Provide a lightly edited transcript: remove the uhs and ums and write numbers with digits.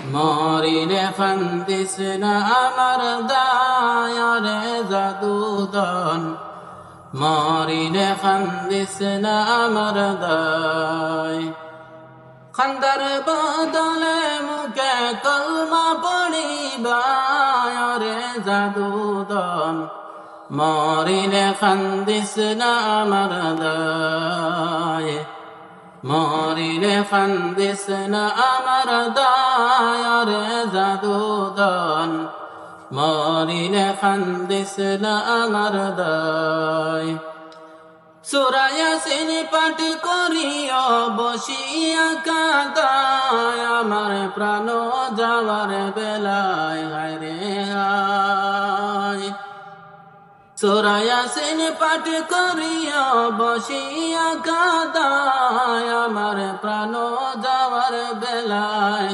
মরিলে ফান্দিস না আমার দায়ারে জাদুদন মরিলে ফান্দিস না আমার দায় খান্দার বদলে মুখে কলমা পড়িবারে জাদুদন মরিলে ফান্দিস না আমার দায় মরিলে ফান্দিস না আমার দায়ারে জাদুদন মরিলে ফান্দিস না আমার দায় সূরা ইয়াসিন পাঠ করিও বসিয়া কাঁদায় আমার প্রাণ যাওয়ার বেলায় হায় রে হায় সূরা ইয়াসিন পাঠ করিও বসিয়া কাঁদায় আমার প্রাণ যাওয়ার বেলায়